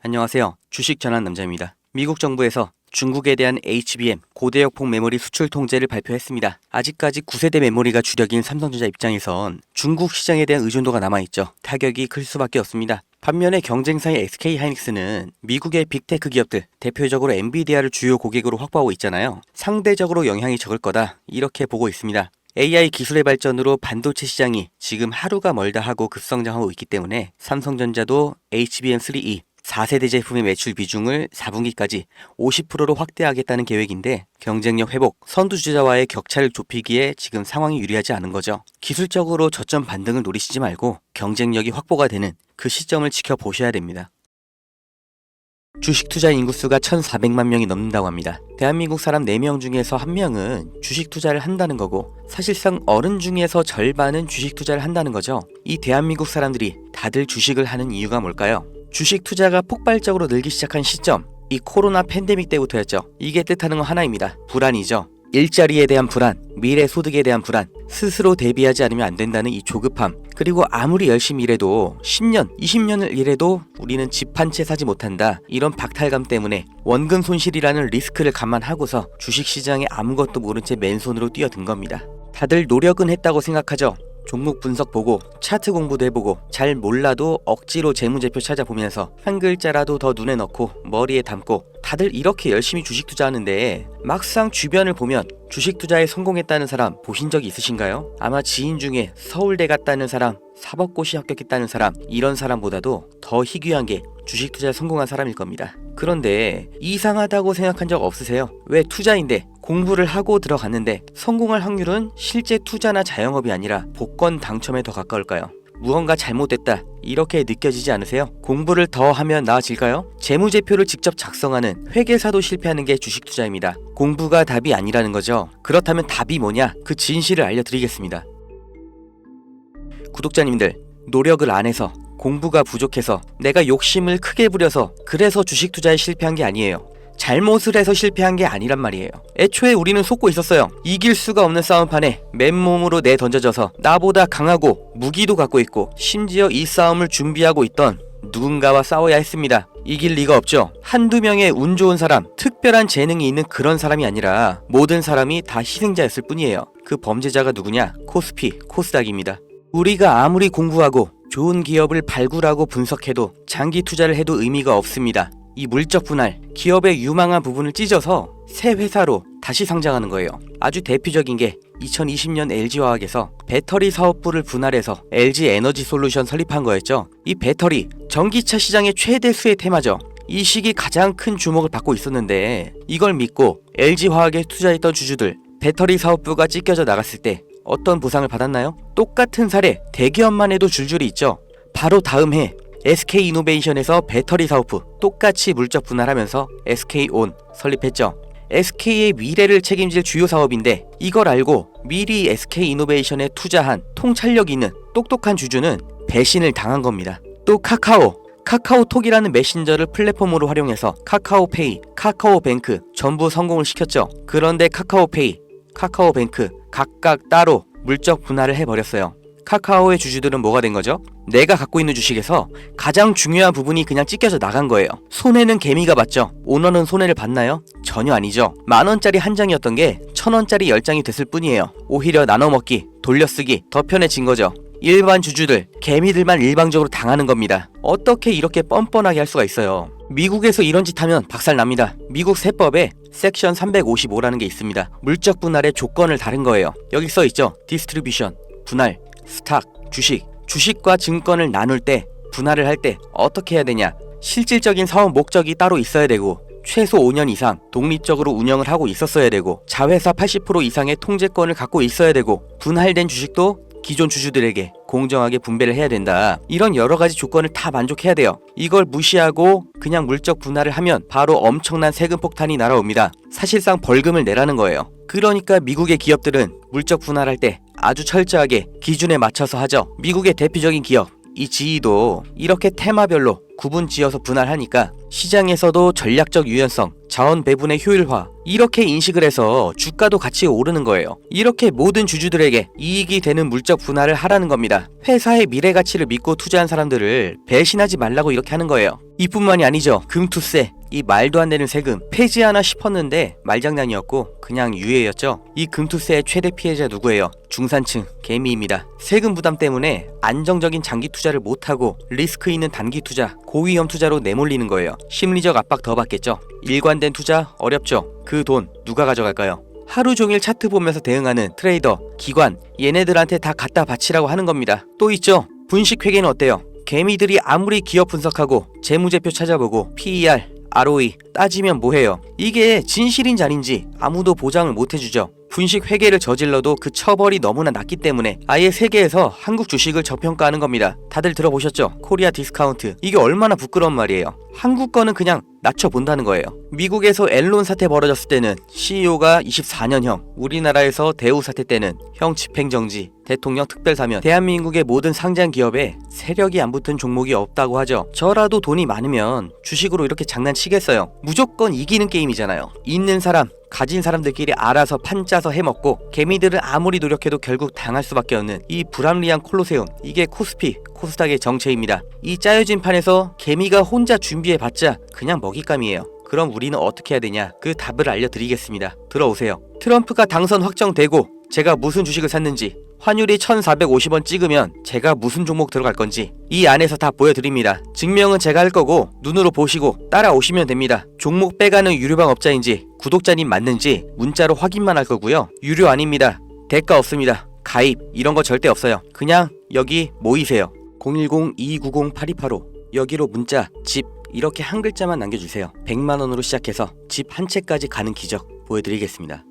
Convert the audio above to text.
안녕하세요. 주식 전환 남자입니다. 미국 정부에서 중국에 대한 HBM 고대역폭 메모리 수출 통제를 발표했습니다. 아직까지 9세대 메모리가 주력인 삼성전자 입장에선 중국 시장에 대한 의존도가 남아있죠. 타격이 클 수밖에 없습니다. 반면에 경쟁사의 SK하이닉스는 미국의 빅테크 기업들, 대표적으로 엔비디아를 주요 고객으로 확보하고 있잖아요. 상대적으로 영향이 적을 거다, 이렇게 보고 있습니다. AI 기술의 발전으로 반도체 시장이 지금 하루가 멀다 하고 급성장하고 있기 때문에 삼성전자도 HBM3E 4세대 제품의 매출 비중을 4분기까지 50%로 확대하겠다는 계획인데, 경쟁력 회복, 선두주자와의 격차를 좁히기에 지금 상황이 유리하지 않은 거죠. 기술적으로 저점 반등을 노리시지 말고 경쟁력이 확보가 되는 그 시점을 지켜보셔야 됩니다. 주식 투자 인구수가 1,400만 명이 넘는다고 합니다. 대한민국 사람 4명 중에서 1명은 주식 투자를 한다는 거고, 사실상 어른 중에서 절반은 주식 투자를 한다는 거죠. 이 대한민국 사람들이 다들 주식을 하는 이유가 뭘까요? 주식 투자가 폭발적으로 늘기 시작한 시점, 이 코로나 팬데믹 때부터였죠. 이게 뜻하는 건 하나입니다. 불안이죠. 일자리에 대한 불안, 미래 소득에 대한 불안, 스스로 대비하지 않으면 안 된다는 이 조급함, 그리고 아무리 열심히 일해도 10년, 20년을 일해도 우리는 집 한 채 사지 못한다, 이런 박탈감 때문에 원금 손실이라는 리스크를 감안하고서 주식시장에 아무것도 모른 채 맨손으로 뛰어든 겁니다. 다들 노력은 했다고 생각하죠. 종목 분석 보고 차트 공부도 해보고, 잘 몰라도 억지로 재무제표 찾아보면서 한 글자라도 더 눈에 넣고 머리에 담고 다들 이렇게 열심히 주식 투자하는데, 막상 주변을 보면 주식 투자에 성공했다는 사람 보신 적이 있으신가요? 아마 지인 중에 서울대 갔다는 사람, 사법고시 합격했다는 사람, 이런 사람보다도 더 희귀한 게 주식 투자에 성공한 사람일 겁니다. 그런데 이상하다고 생각한 적 없으세요? 왜 투자인데 공부를 하고 들어갔는데 성공할 확률은 실제 투자나 자영업이 아니라 복권 당첨에 더 가까울까요? 무언가 잘못됐다, 이렇게 느껴지지 않으세요? 공부를 더 하면 나아질까요? 재무제표를 직접 작성하는 회계사도 실패하는 게 주식 투자입니다. 공부가 답이 아니라는 거죠. 그렇다면 답이 뭐냐? 그 진실을 알려드리겠습니다. 구독자님들, 노력을 안 해서, 공부가 부족해서, 내가 욕심을 크게 부려서 그래서 주식 투자에 실패한 게 아니에요. 잘못을 해서 실패한 게 아니란 말이에요. 애초에 우리는 속고 있었어요. 이길 수가 없는 싸움판에 맨몸으로 내던져져서 나보다 강하고 무기도 갖고 있고, 심지어 이 싸움을 준비하고 있던 누군가와 싸워야 했습니다. 이길 리가 없죠. 한두 명의 운 좋은 사람, 특별한 재능이 있는 그런 사람이 아니라 모든 사람이 다 희생자였을 뿐이에요. 그 범죄자가 누구냐? 코스피, 코스닥입니다. 우리가 아무리 공부하고 좋은 기업을 발굴하고 분석해도, 장기 투자를 해도 의미가 없습니다. 이 물적 분할, 기업의 유망한 부분을 찢어서 새 회사로 다시 상장하는 거예요. 아주 대표적인 게 2020년 LG화학에서 배터리 사업부를 분할해서 LG에너지솔루션 설립한 거였죠. 이 배터리, 전기차 시장의 최대수의 테마죠. 이 시기 가장 큰 주목을 받고 있었는데, 이걸 믿고 LG화학에 투자했던 주주들, 배터리 사업부가 찢겨져 나갔을 때 어떤 보상을 받았나요? 똑같은 사례 대기업만 해도 줄줄이 있죠. 바로 다음 해 SK이노베이션에서 배터리 사업부 똑같이 물적 분할하면서 SK온 설립했죠. SK의 미래를 책임질 주요 사업인데, 이걸 알고 미리 SK이노베이션에 투자한 통찰력 있는 똑똑한 주주는 배신을 당한 겁니다. 또 카카오톡이라는 메신저를 플랫폼으로 활용해서 카카오페이, 카카오뱅크 전부 성공을 시켰죠. 그런데 카카오페이, 카카오뱅크 각각 따로 물적 분할을 해버렸어요. 카카오의 주주들은 뭐가 된 거죠? 내가 갖고 있는 주식에서 가장 중요한 부분이 그냥 찢겨져 나간 거예요. 손해는 개미가 봤죠. 오너는 손해를 봤나요? 전혀 아니죠. 10,000원짜리 한 장이었던 게 1,000원짜리 10장이 됐을 뿐이에요. 오히려 나눠먹기, 돌려쓰기 더 편해진 거죠. 일반 주주들, 개미들만 일방적으로 당하는 겁니다. 어떻게 이렇게 뻔뻔하게 할 수가 있어요? 미국에서 이런 짓 하면 박살납니다. 미국 세법에 섹션 355라는 게 있습니다. 물적 분할의 조건을 다른 거예요. 여기 써있죠. 디스트리뷰션, 분할, 스탁, 주식과 증권을 나눌 때, 분할을 할 때 어떻게 해야 되냐? 실질적인 사업 목적이 따로 있어야 되고, 최소 5년 이상 독립적으로 운영을 하고 있었어야 되고, 자회사 80% 이상의 통제권을 갖고 있어야 되고, 분할된 주식도 기존 주주들에게 공정하게 분배를 해야 된다. 이런 여러 가지 조건을 다 만족해야 돼요. 이걸 무시하고 그냥 물적 분할을 하면 바로 엄청난 세금 폭탄이 날아옵니다. 사실상 벌금을 내라는 거예요. 그러니까 미국의 기업들은 물적 분할할 때 아주 철저하게 기준에 맞춰서 하죠. 미국의 대표적인 기업, 이 GE도 이렇게 테마별로 구분 지어서 분할하니까 시장에서도 전략적 유연성, 자원 배분의 효율화 이렇게 인식을 해서 주가도 같이 오르는 거예요. 이렇게 모든 주주들에게 이익이 되는 물적 분할을 하라는 겁니다. 회사의 미래 가치를 믿고 투자한 사람들을 배신하지 말라고 이렇게 하는 거예요. 이뿐만이 아니죠. 금투세, 이 말도 안 되는 세금 폐지하나 싶었는데 말장난이었고 그냥 유예였죠. 이 금투세의 최대 피해자 누구예요? 중산층, 개미입니다. 세금 부담 때문에 안정적인 장기 투자를 못하고 리스크 있는 단기 투자, 고위험 투자로 내몰리는 거예요. 심리적 압박 더 받겠죠. 일관된 투자 어렵죠. 그 돈 누가 가져갈까요? 하루 종일 차트 보면서 대응하는 트레이더, 기관 얘네들한테 다 갖다 바치라고 하는 겁니다. 또 있죠. 분식회계는 어때요? 개미들이 아무리 기업 분석하고 재무제표 찾아보고 PER, ROE 따지면 뭐해요? 이게 진실인지 아닌지 아무도 보장을 못 해주죠. 분식 회계를 저질러도 그 처벌이 너무나 낮기 때문에 아예 세계에서 한국 주식을 저평가하는 겁니다. 다들 들어보셨죠? 코리아 디스카운트. 이게 얼마나 부끄러운 말이에요. 한국 거는 그냥 낮춰본다는 거예요. 미국에서 엔론 사태 벌어졌을 때는 CEO가 24년형, 우리나라에서 대우 사태 때는 형 집행정지, 대통령 특별사면, 대한민국의 모든 상장 기업에 세력이 안 붙은 종목이 없다고 하죠. 저라도 돈이 많으면 주식으로 이렇게 장난치겠어요. 무조건 이기는 게임이잖아요. 있는 사람, 가진 사람들끼리 알아서 판 짜서 해먹고 개미들은 아무리 노력해도 결국 당할 수밖에 없는 이 불합리한 콜로세움, 이게 코스피, 코스닥의 정체입니다. 이 짜여진 판에서 개미가 혼자 준비해봤자 그냥 먹잇감이에요. 그럼 우리는 어떻게 해야 되냐? 그 답을 알려드리겠습니다. 들어오세요. 트럼프가 당선 확정되고 제가 무슨 주식을 샀는지, 환율이 1450원 찍으면 제가 무슨 종목 들어갈 건지 이 안에서 다 보여드립니다. 증명은 제가 할 거고 눈으로 보시고 따라오시면 됩니다. 종목 빼가는 유료방 업자인지 구독자님 맞는지 문자로 확인만 할 거고요. 유료 아닙니다. 대가 없습니다. 가입 이런 거 절대 없어요. 그냥 여기 모이세요. 010-2290-8285 여기로 문자 집 이렇게 한 글자만 남겨주세요. 100만원으로 시작해서 집 한 채까지 가는 기적 보여드리겠습니다.